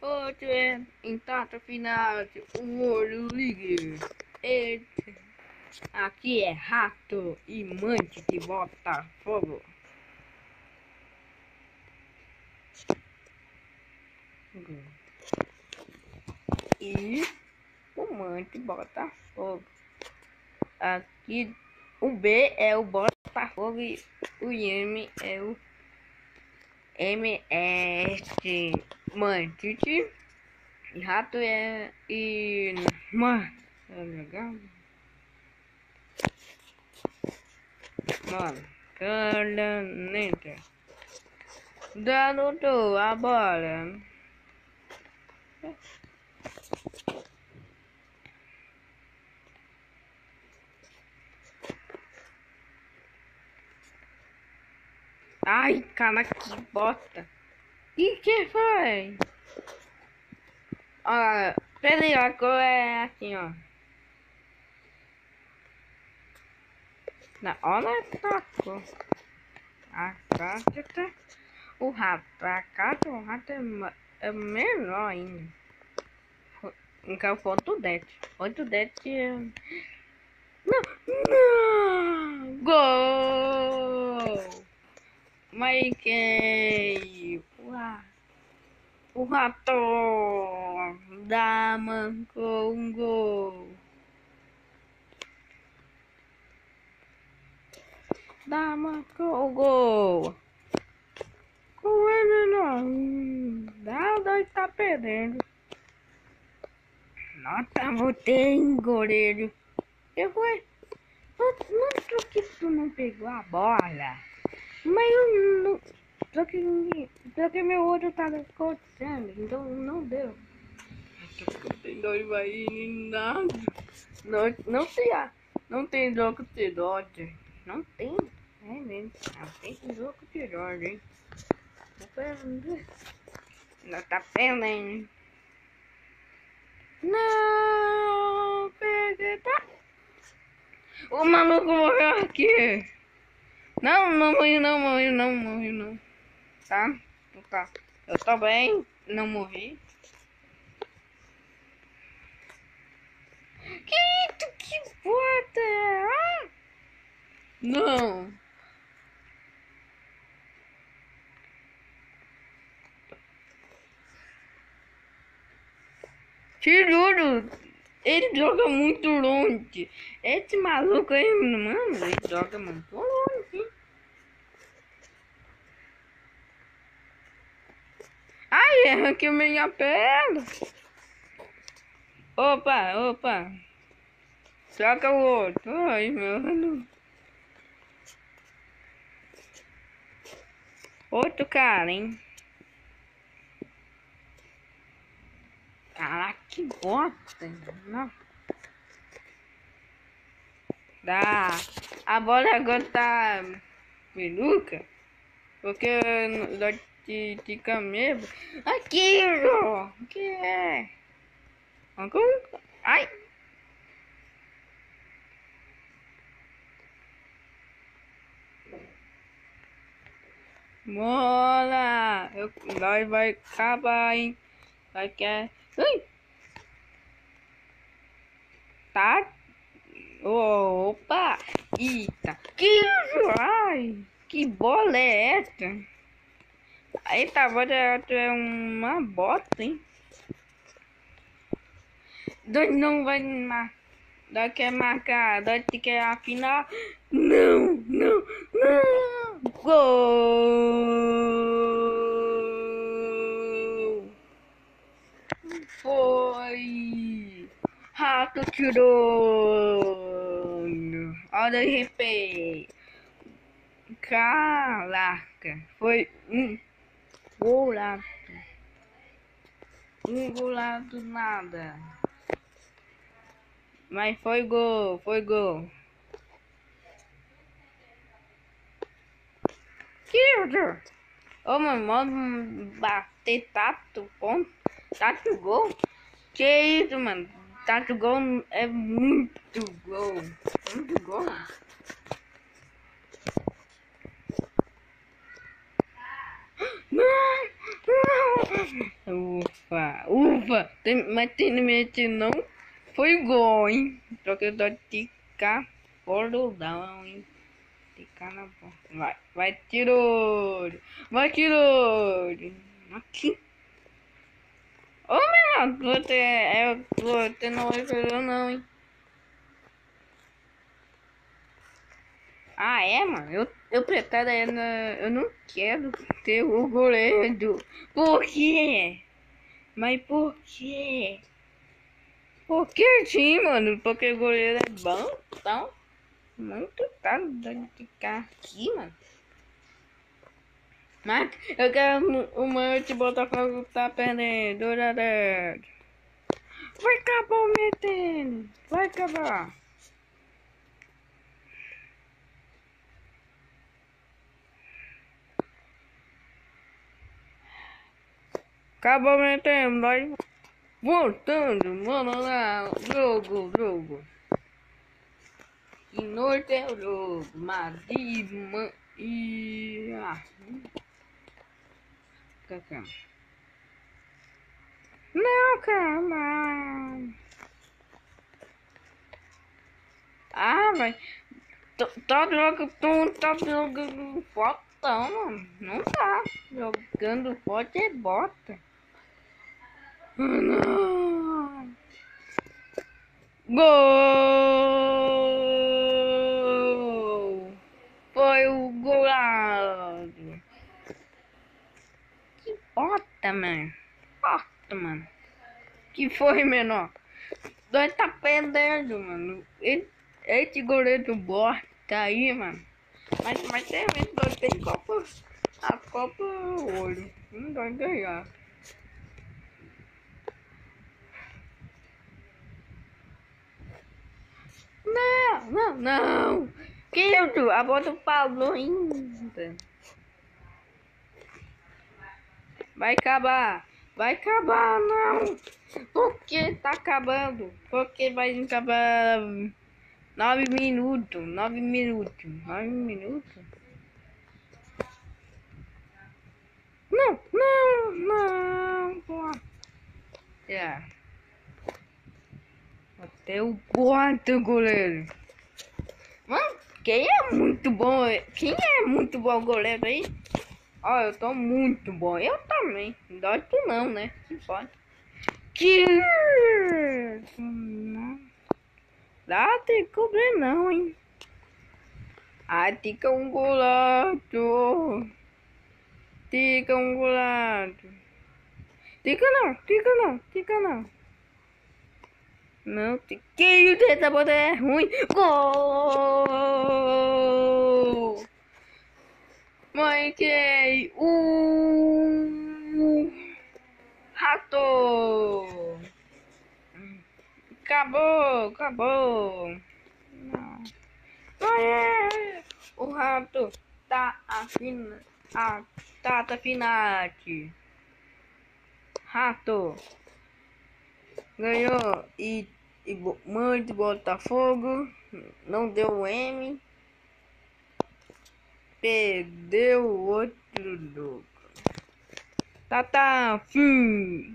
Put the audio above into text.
Hoje é em data final o Olho Ligue. Esse aqui é Rato e Mante de Botafogo. E o Mante Botafogo. Aqui o B é o Botafogo e o M é o MS Mante. E Rato é é legal. Mano, caneta. Dando a bola. Ai, cara, que bosta. E que foi? Olha, peraí, a cor é assim, ó. Na hora tacou. A caixa tá. O rato, o rato é menor ainda. Então foi o Dete. Outro Dete. Não! Gol! Mickey! O rato da mancou um gol. Da mancou o gol. Com ele não. Dá dois tá perdendo. Nota, botei em goleiro. Eu fui. Não que tu não pegou a bola. Mas eu não. Só que meu olho tá coçando, então não deu. Tem dor vai nada. Não tem jogo de Dodge. Não tem. É mesmo. Não tem jogo de Dodge, hein? Não tá perdendo. Não, peguei, tá? O maluco morreu aqui. Não morri não. Tá? Tá. Eu tô bem, não morri. Que bota? Ah? Não. Te juro, ele joga muito longe. Esse maluco aí, mano, ele joga muito longe. Ai, arranquei minha perna. Opa. Troca o outro. Ai, mano. Outro cara, hein? Caraca, que bosta. Não. Dá. A bola agora tá peluca. Porque nós fica mesmo. Aquilo! O que é? Ai! Mola! Nós vai acabar, hein? Vai quer. Ui! Tá? Opa! Eita! Ai! Que bola é essa? Eita, agora é uma bota, hein? Nós não vai marcar. Nós quer marcar. Nós quer afinar. Não! Gol! Foi! Rato tirou! Olha aí, replay! Caraca! Foi golado! Golado nada! Mas foi gol! Ô, mano, bater tato gol? Que isso, mano? Tato gol é muito gol. Muito gol. Não! Ufa, ufa. Mas tem não foi gol, hein? Só que eu tô de cá boludão, hein? De cá na bola. Vai, tirou. Vai, tirou. Aqui. Ô, meu, você não vai não, hein? Ah, é, mano? Eu pretendo ainda. Eu não quero ter o goleiro. Por quê? Mas por quê? Por que sim, mano? Porque o goleiro é bom, então. Muito caro de ficar aqui, mano. Mas eu quero o meu de Botafogo tá perdendo. 2-0. Vai acabar metendo. Vai acabar. Acabou metendo. Nós voltando, mano, lá. Jogo. E norte é o jogo. Madrid, e... Calma. Não, calma. Ah, vai. Tá jogando fotão, mano. Não tá. Jogando forte é bota. Ah, não. Gol! Foi o golaço. Que bota, mano. Bota, mano. Que foi, menor? Nós tá perdendo, mano. Esse goleiro bosta aí, mano. Mas tem mesmo, nós tem Copa. A Copa Ouro. Não vai ganhar. Não. Que a bola do Pablo ainda. Vai acabar, não. Por que tá acabando? Porque vai acabar 9 minutos. Não, pô. É. Até o quarto goleiro. Mano, quem é muito bom goleiro aí? Ó, eu tô muito bom. Eu também. Dói tu não, né? Que pode. Que... Não. Dá tem que cobrir não, hein? Ah, tica um golaço. Tica um golaço. Tica não. Não, tiquinho dessa bola é ruim. Gol! Marquei rato. Acabou. Não. O rato tá tá afinado. Rato ganhou e mãe de Botafogo não deu M, perdeu outro jogo. Tá, fim.